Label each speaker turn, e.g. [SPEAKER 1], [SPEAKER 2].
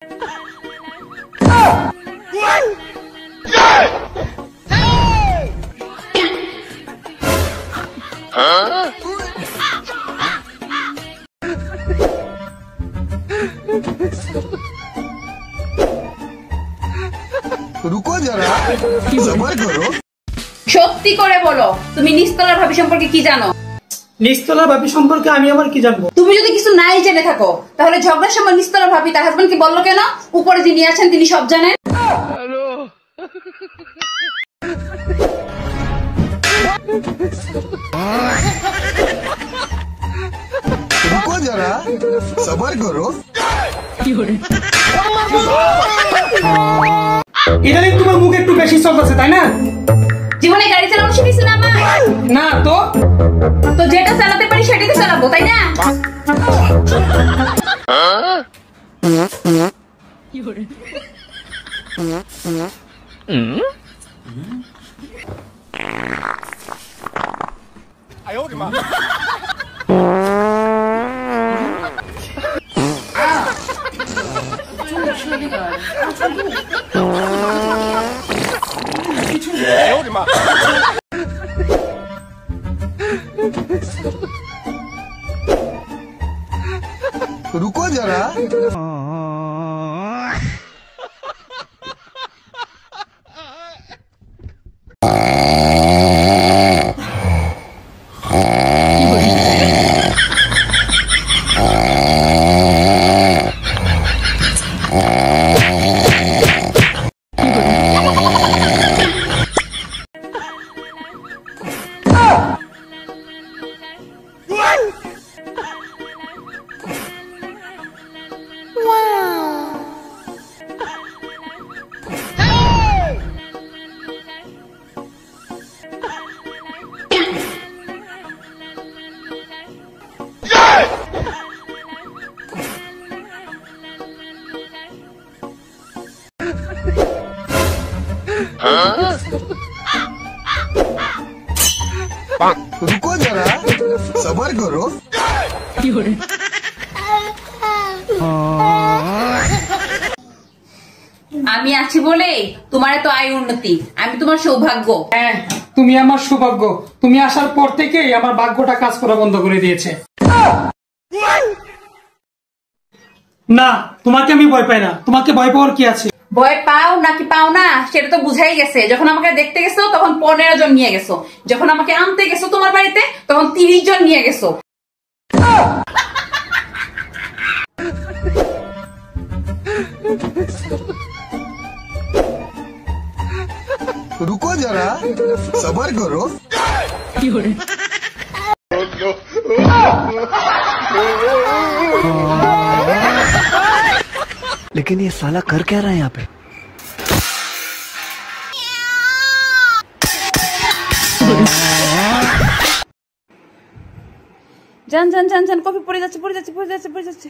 [SPEAKER 1] रुको जरा सबर करो।
[SPEAKER 2] সত্যি করে বলো তুমি নিস্তলার ভাবি সম্পর্কে কি জানো?
[SPEAKER 3] নিস্তলা ভাবি সম্পর্কে আমি আবার কি জানবো?
[SPEAKER 2] তুমি যদি কিছু নাই জেনে থাকো তাহলে ঝগড়ার সময় নিস্তলা ভাবি তার হাজবেন্ডকে বললো কেন? উপরে যিনি আছেন তিনি সব জানেন।
[SPEAKER 1] रुको जरा सबर करो।
[SPEAKER 3] ইদানিং তোমার মুখ একটু বেশি চলতেছে তাই না?
[SPEAKER 2] জীবনে গাড়ি চালানো শিখেছি না আমার?
[SPEAKER 3] না তো
[SPEAKER 2] তো যেটা চালাতে পারি সেটাই তো চালাবো তাই না?
[SPEAKER 1] रुको जरा रुको जरा सबर करो।
[SPEAKER 2] আমি আছি বলে তোমার এত আয় উন্নতি, আমি তোমার সৌভাগ্য।
[SPEAKER 3] হ্যাঁ তুমি আমার সৌভাগ্য। তুমি আসার পর থেকেই আমার ভাগ্যটা কাজ করা বন্ধ করে দিয়েছে। না তোমাকে আমি ভয় পাই না। তোমাকে ভয় পাওয়ার কি আছে?
[SPEAKER 2] ভয় পাও নাকি পাও না সেটা তো বুঝাই গেছে। যখন আমাকে দেখতে গেছো তখন 15 জন নিয়ে গেছো, যখন আমাকে আনতে গেছো তোমার বাড়িতে তখন 30 জন নিয়ে গেছো।
[SPEAKER 1] रुको जरा सबर करो।
[SPEAKER 4] लेकिन ये साला कर क्या रहा है यहाँ पे?
[SPEAKER 2] जान जान जान जान कॉफी पड़ जाচ্ছে।